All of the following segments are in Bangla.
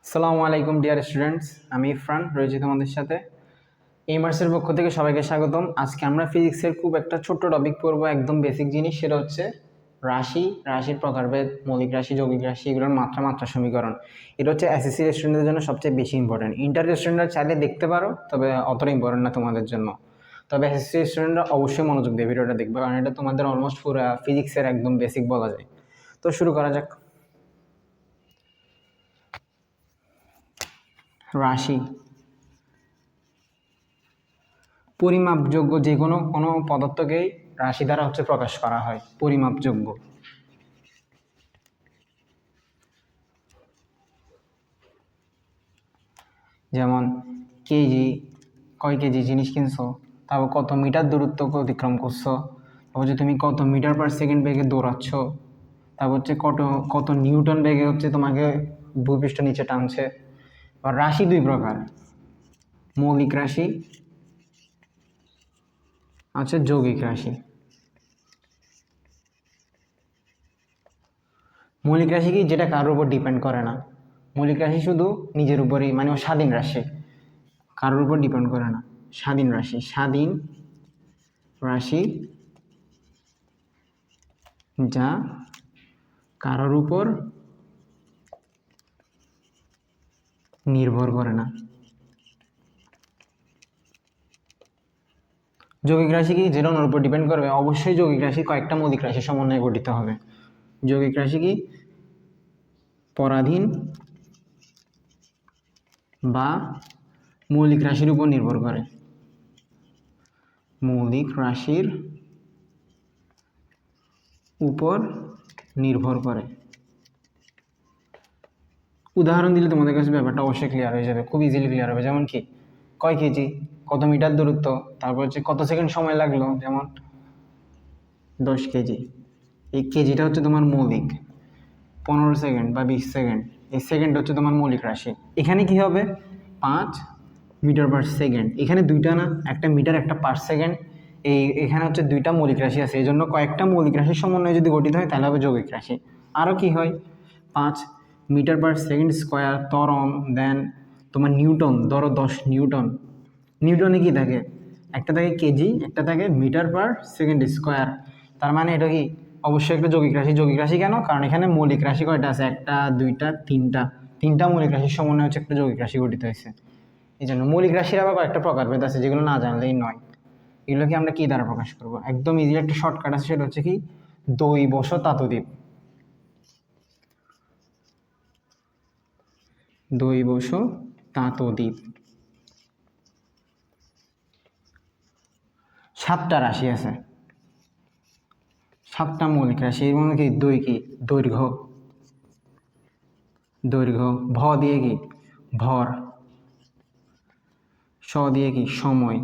আসসালামু আলাইকুম ডিয়ার স্টুডেন্টস, আমি ইরফান রয়েছি তোমাদের সাথে। এইমার্সের পক্ষ থেকে সবাইকে স্বাগতম। আজকে আমরা ফিজিক্সের খুব একটা ছোট্ট টপিক পড়বো, একদম বেসিক জিনিস, সেটা হচ্ছে রাশির প্রকারভেদ, মৌলিক রাশি, যৌগিক রাশি, এগুলোর মাত্রা সমীকরণ। এটা হচ্ছে এসএসসি স্টুডেন্টদের জন্য সবচেয়ে বেশি ইম্পর্টেন্ট। ইন্টার স্টুডেন্টরা চাইলে দেখতে পারো, তবে অতটা ইম্পর্টেন্ট না তোমাদের জন্য। তবে এসএসসি স্টুডেন্টরা অবশ্যই মনোযোগ দিয়ে ভিডিওটা দেখবে, কারণ এটা তোমাদের অলমোস্ট পুরো ফিজিক্সের একদম বেসিক বলা যায়। তো শুরু করা যাক। রাশি পরিমাপযোগ্য যে কোনো পদার্থকেই রাশি দ্বারা প্রকাশ করা হয়, পরিমাপযোগ্য। যেমন কেজি, কয় কেজি জিনিস কিনছো, তারপর কত মিটার দূরত্ব অতিক্রম করছো, তারপর হচ্ছে তুমি কত মিটার পার সেকেন্ড বেগে দৌড়াচ্ছ, তারপর হচ্ছে কত নিউটন বেগে তোমাকে ভূপৃষ্ঠ নিচে টানছে। আর রাশি দুই প্রকার, মৌলিক রাশি আছে যৌগিক রাশি। মৌলিক রাশি কি, যেটা কারোর উপর ডিপেন্ড করে না। মৌলিক রাশি শুধু নিজের উপরই, মানে ও স্বাধীন রাশি, কারোর উপর ডিপেন্ড করে না। স্বাধীন রাশি যা কারোর উপর নির্ভর করে না। যৌগিক রাশি কি, যেটা ওর উপর ডিপেন্ড করবে। অবশ্যই যৌগিক রাশি কয়েকটা মৌলিক রাশির সমন্বয়ে গঠিত হবে। যৌগিক রাশি কি পরাধীন বা মৌলিক রাশির উপর নির্ভর করে। মৌলিক রাশির উপর নির্ভর করে। উদাহরণ দিলে তোমাদের কাছে ব্যাপারটা অবশ্যই ক্লিয়ার হয়ে যাবে, খুব ইজিলি ক্লিয়ার হবে। যেমন কি, কয় কেজি, কত মিটার দূরত্ব, তারপর হচ্ছে কত সেকেন্ড সময় লাগলো। যেমন 10 কেজি, এই কেজিটা হচ্ছে তোমার মৌলিক, 15 সেকেন্ড বা 20 সেকেন্ড, এই সেকেন্ড হচ্ছে তোমার মৌলিক রাশি। এখানে কি হবে, 5 মিটার পার সেকেন্ড। এখানে দুইটা না, একটা মিটার একটা পার সেকেন্ড, এখানে হচ্ছে দুইটা মৌলিক রাশি আছে, এই জন্য কয়েকটা মৌলিক রাশির সমন্বয়ে যদি গঠিত হয় তাহলে হবে যৌগিক রাশি। আরও কি হয়, 5 মিটার পার সেকেন্ড স্কোয়ার ত্বরণ, দেন তোমার নিউটন, ধরো 10 নিউটন। নিউটনে কি থাকে, একটা থাকে কেজি, একটা থাকে মিটার পার সেকেন্ড স্কোয়ার। তার মানে এটা কি অবশ্যই একটা যৌগিক রাশি। যৌগিক রাশি কেন, কারণ এখানে মৌলিক রাশি কয়টা আছে, একটা দুইটা তিনটা মৌলিক রাশির সমন্বয়ে হচ্ছে একটা যৌগিক রাশি গঠিত হয়েছে। এই জন্য মৌলিক রাশির আবার কয়েকটা প্রকারভেদ আছে, যেগুলো না জানলেই নয়। এগুলোকে আমরা কি দ্বারা প্রকাশ করব, একদম ইজি একটা শর্টকাট আছে, সেটা হচ্ছে কি দৈবশ তাতোদ্বীপ। দৈবশ তাতোদ্বীপ। 7টা রাশি আছে, 7টা মৌলিক রাশি। এর মধ্যে কি দৈর্ঘ্য, ভ দিয়ে কি ভর, স দিয়ে কি সময়,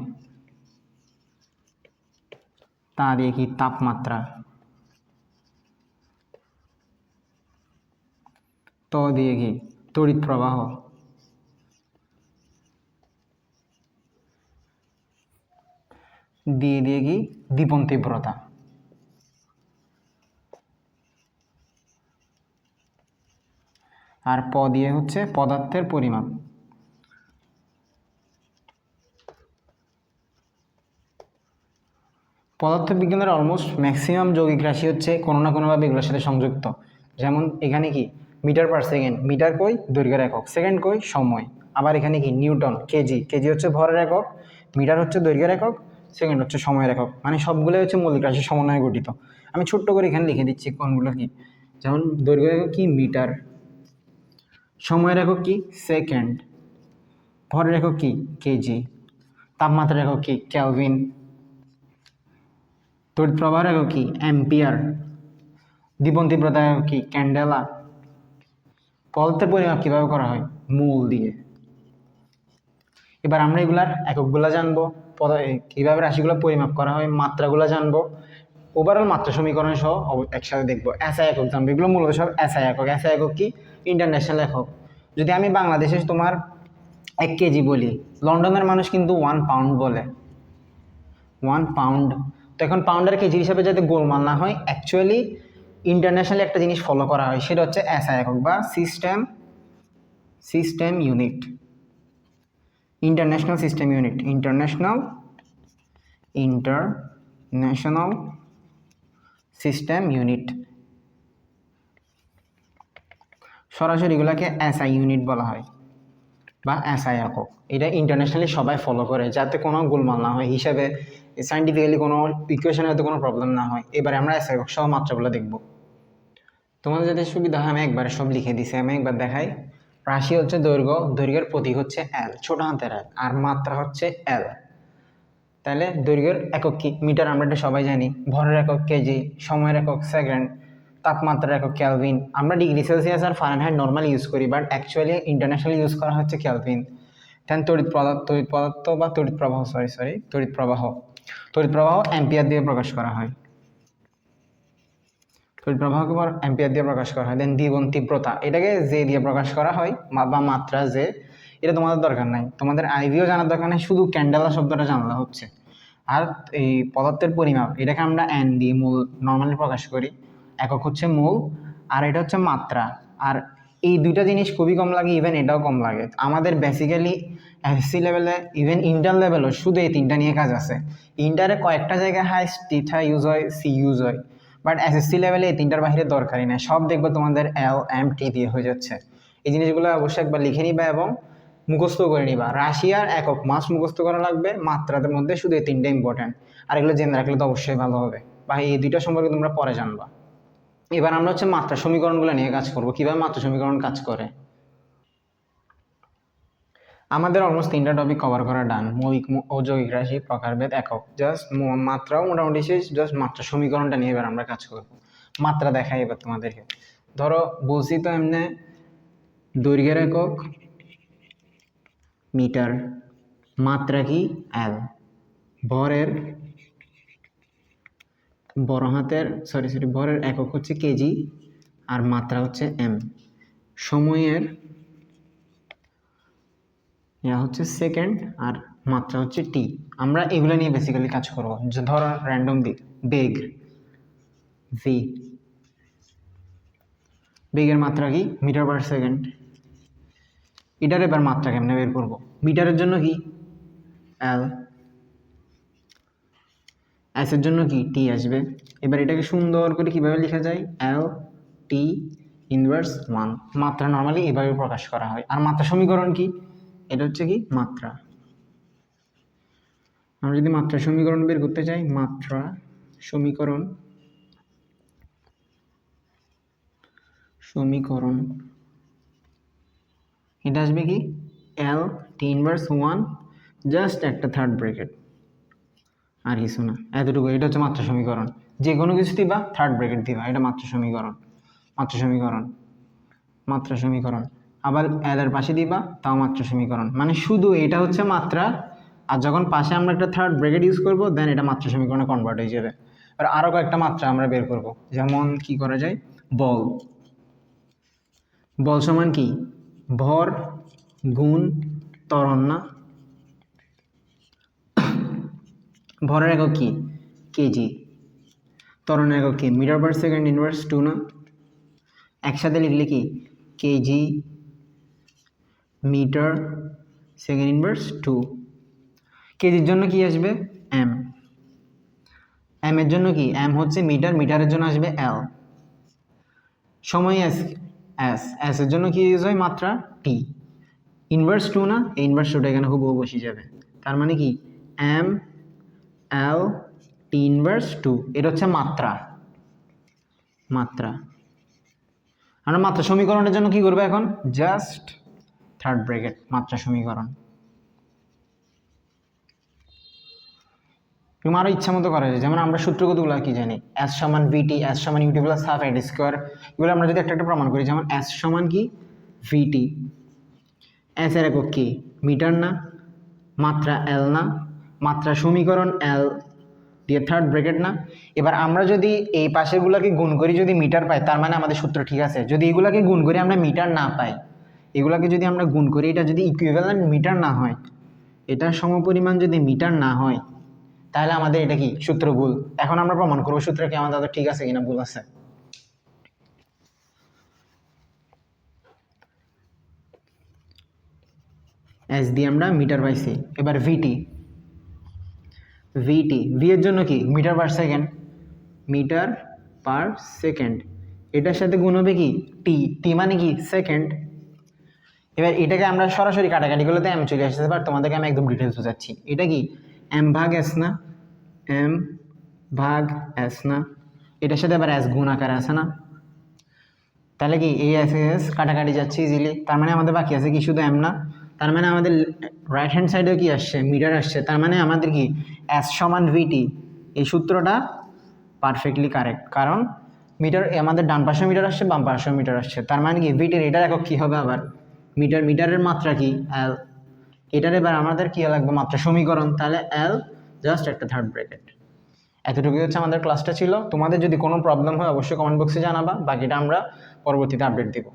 তা দিয়ে কি তাপমাত্রা, ত দিয়ে কি তড়িৎ প্রবাহ, দিয়ে কি দীপন তীব্রতা, আর প দিয়ে হচ্ছে পদার্থের পরিমাপ। পদার্থবিজ্ঞানের অলমোস্ট ম্যাক্সিমাম যৌগিক রাশি হচ্ছে কোনো না কোনোভাবে এগুলোর সাথে সংযুক্ত। যেমন এখানে কি মিটার পার সেকেন্ড, মিটার কই দৈর্ঘ্যের একক, সেকেন্ড কই সময়। আবার এখানে কি নিউটন, কেজি হচ্ছে ভরের একক, মিটার হচ্ছে দৈর্ঘ্যের একক, সেকেন্ড হচ্ছে সময়ের একক। মানে সবগুলোই হচ্ছে মৌলিক রাশির সমন্বয়ে গঠিত। আমি ছোট্ট করে এখানে লিখে দিচ্ছি কোনগুলো কি। যেমন দৈর্ঘ্যের একক কি মিটার, সময়ের একক কি সেকেন্ড, ভরের একক কি কেজি, তাপমাত্রার একক কি কেলভিন, তড়িৎ প্রবাহের একক কি অ্যাম্পিয়ার, দীপন তীব্রতা একক কি ক্যান্ডেলা। পদার্থের পরিমাপ কিভাবে করা হয়, মূল দিয়ে। এবার আমরা এগুলার এককগুলো জানবো, কিভাবে রাশিগুলো পরিমাপ করা হয়, মাত্রাগুলো জানবো, ওভারঅল মাত্রা সমীকরণ সহ একসাথে দেখবো। এসআই একক জানবো, এগুলো মূলত সব এসআই একক। এসআই একক কি ইন্টারন্যাশনাল একক। যদি আমি বাংলাদেশে তোমার 1 কেজি বলি, লন্ডনের মানুষ কিন্তু 1 পাউন্ড বলে, 1 পাউন্ড। তো এখন পাউন্ডার কেজি হিসাবে যাতে গোলমাল না হয়, অ্যাকচুয়ালি ইন্টারন্যাশনালি একটা জিনিস ফলো করা হয়, সেটা হচ্ছে এসআই একক বা system system unit, international system unit, international system unit. সরাসরি এগুলাকে এসআই ইউনিট বলা হয় বা এসআই একক। এটা ইন্টারন্যাশনালি সবাই ফলো করে যাতে কোনো গোলমাল না হয়, হিসাবে সাইন্টিফিক্যালি কোনো ইকুয়েশনে যাতে কোনো প্রবলেম না হয়। এবারে আমরা এসআই একক সহ মাত্রাগুলো দেখব। তোমাদের যাতে সুবিধা হয় আমি একবারে সব লিখে দিছি, আমি একবার দেখাই। রাশি হচ্ছে দৈর্ঘ্য, দৈর্ঘ্যের প্রতীক হচ্ছে এল, ছোট হাতের এল, আর মাত্রা হচ্ছে এল। তাহলে দৈর্ঘ্যের একক কি? মিটার, আমরা এটা সবাই জানি। ভরের একক কেজি, সময়ের একক সেকেন্ড, তাপমাত্রার একক কেলভিন। আমরা ডিগ্রি সেলসিয়াস আর ফারেনহাইট নর্মালি ইউজ করি, বাট অ্যাকচুয়ালি ইন্টারন্যাশনালি ইউজ করা হচ্ছে কেলভিন। দেন তড়িৎ পদার্থ বা তড়িৎ প্রবাহ অ্যাম্পিয়ার দিয়ে প্রকাশ করা হয়। তড়িৎ প্রবাহকে অ্যাম্পিয়ার দিয়ে প্রকাশ করা হয়। দেন দ্বিগুণ তীব্রতা, এটাকে জে দিয়ে প্রকাশ করা হয় বা মাত্রা জে। এটা তোমাদের দরকার নাই, তোমাদের আইভিও জানার দরকার নাই, শুধু ক্যান্ডেলা শব্দটা জানলা হচ্ছে। আর এই পদার্থের পরিমাপ, এটাকে আমরা এন দিয়ে মোল নর্মালি প্রকাশ করি, একক হচ্ছে মোল, আর এটা হচ্ছে মাত্রা। আর এই দুইটা জিনিস খুবই কম লাগে, ইভেন এটাও কম লাগে আমাদের বেসিক্যালি এসএসসি লেভেলে, ইভেন ইন্টার লেভেলও শুধু এই তিনটা নিয়ে কাজ আছে। ইন্টারে কয়েকটা জায়গায় হাইস্ট থিটা ইউজ হয়, সি ইউজ হয়, বাট এসএসসি লেভেলে এই তিনটার বাইরে দরকারই না, সব দেখবো তোমাদের এল এম টি দিয়ে হয়ে যাচ্ছে। এই জিনিসগুলো অবশ্যই একবার লিখে নিবা এবং মুখস্থ করে নিবা। রাশিয়ার একক মাস মুখস্থ করা লাগবে, মাত্রাদের মধ্যে শুধু এই তিনটা ইম্পর্টেন্ট, আর এগুলো জেনে রাখলে তো অবশ্যই ভালো হবে, বা এই দুইটা সম্পর্কে তোমরা পরে জানবা। এবার আমরা হচ্ছে মাত্রা সমীকরণগুলো নিয়ে কাজ করব, কিভাবে মাত্রা সমীকরণ কাজ করে। আমাদের অলমোস্ট তিনটা টপিক কভার করা ডান, মৌলিক ও যৌগিক রাশি, প্রকারভেদ, একক। জাস্ট মাত্রাও মোটামুটি শেষ, জাস্ট মাত্রা সমীকরণটা নিয়ে এবার আমরা কাজ করব। মাত্রা দেখাই এবার তোমাদেরকে। ধরো বলছি তো এমনি, দৈর্ঘ্যের একক মিটার, মাত্রা কি এল, ভরের ভরের একক হচ্ছে কেজি, আর মাত্রা হচ্ছে এম, সময়ের হচ্ছে সেকেন্ড, আর মাত্রা হচ্ছে টি। আমরা এগুলো নিয়ে বেসিক্যালি কাজ করবো। ধরো র্যান্ডম দিক, বেগ ভি, বেগের মাত্রা কি? Metre per second. এটার এবার মাত্রা কেমনে বের করবো? মিটারের জন্য কি? এল, এস এর জন্য কি? টি আসবে। এবার এটাকে সুন্দর করে কিভাবে লেখা যায়? এল টি ইনভার্স 1। মাত্রা নর্মালি এভাবে প্রকাশ করা হয়। আর মাত্রা সমীকরণ কি? এটা হচ্ছে কি? মাত্রা। আমরা যদি মাত্রা সমীকরণ বের করতে চাই, মাত্রা সমীকরণ এটা আসবে কি? এল টি ইনভার্স 1, জাস্ট একটা থার্ড ব্র্যাকেট, আর কিছু না, এতটুকু। এটা হচ্ছে মাত্রা সমীকরণ। যে কোনো কিছু দিবা থার্ড ব্র্যাকেট দিবা, এটা মাত্রা সমীকরণ। আবার এল এর পাশে দিবা, তাও মাত্রা সমীকরণ। মানে শুধু এটা হচ্ছে মাত্রা, আর যখন পাশে আমরা একটা থার্ড ব্র্যাকেট ইউজ করবো, দেন এটা মাত্রা সমীকরণে কনভার্ট হয়ে যাবে। আর আরও কয়েকটা মাত্রা আমরা বের করব, যেমন কি করা যায়? বল সমান কি? ভর গুণ ত্বরণ না? ভরের একক কি? কেজি। ত্বরণের একক কি? মিটার পার সেকেন্ড ইনভার্স 2 না? একসাথে লিখলে কি? KG metre second inverse 2। কেজির জন্য কি আসবে? এম। এম এর জন্য কি? এম হচ্ছে মিটার, মিটারের জন্য আসবে এল। সময় এস, এস এর জন্য কি ইউজ হয়? মাত্রা টি। ইনভার্স 2 না? এই ইনভার্স 2টা এখানে হুবহু বসে যাবে। তার মানে কি? M L T inverse 2। এটা হচ্ছে মাত্রা। আমরা মাত্রা সমীকরণের জন্য কি করবো এখন? জাস্ট থার্ড ব্র্যাকেট, মাত্রা সমীকরণ। তোমারও ইচ্ছা মতো করা যায়। যেমন আমরা সূত্রগতগুলো কি জানি? এস সমান ভিটি, এস সমান UT plus half at square. এগুলো আমরা যদি একটা একটা প্রমাণ করি, যেমন এস সমান কি? ভিটি। এস এর একক কি? মিটার না? মাত্রা এল না? মাত্রা সমীকরণ এল দিয়ে থার্ড ব্র্যাকেট না? এবার আমরা যদি এই পাশেগুলোকে গুণ করি, যদি মিটার পাই, তার মানে আমাদের সূত্র ঠিক আছে। যদি এগুলাকে গুণ করি আমরা মিটার না পাই, এগুলাকে যদি আমরা গুণ করি, এটা যদি ইকুইভ্যালেন্ট মিটার না হয়, এটা সমপরিমাণ যদি মিটার না হয়, তাহলে আমাদের এটা কি? সূত্র ভুল। এখন আমরা প্রমাণ করবো সূত্র কি আমাদের ঠিক আছে কিনা ভুল আছে। এস দিয়ে আমরা মিটার পাইছি। এবার ভিটি, ভি এর জন্য কি metre per second, metre per second, এটার সাথে গুণ হবে কি টি মানে কি সেকেন্ড। এবার এটাকে আমরা সরাসরি কাটাকাটি করলে তো এম চলে আসতে পারে, তোমাদেরকে আমি একদম ডিটেলস বোঝাচ্ছি। এটা কি এম ভাগ এস না, এম ভাগ এস না, এটার সাথে আবার এস গুণ আকারে আছে না, তাহলে কি এই এস এস কাটাকাটি যাচ্ছে ইজিলি। তার মানে আমাদের বাকি আছে কি শুধু এম না, তার মানে আমাদের রাইট হ্যান্ড সাইডেও কি আসছে মিটার আসছে, তার মানে আমাদের কি এস সমান ভিটি, এই সূত্রটা পারফেক্টলি কারেক্ট। কারণ মিটার আমাদের ডান পাশে মিটার আসছে, বাম পাশে মিটার আসছে, তার মানে কি ভিটির এটার একক কী হবে আবার মিটার, মিটারের মাত্রা কি এল, এটার এবার আমাদের কী লাগবে মাত্রা সমীকরণ, তাহলে এল জাস্ট একটা থার্ড ব্র্যাকেট। এতটুকুই হচ্ছে আমাদের ক্লাসটা ছিল। তোমাদের যদি কোনো প্রবলেম হয় অবশ্যই কমেন্ট বক্সে জানাবা, বাকিটা আমরা পরবর্তীতে আপডেট দেবো।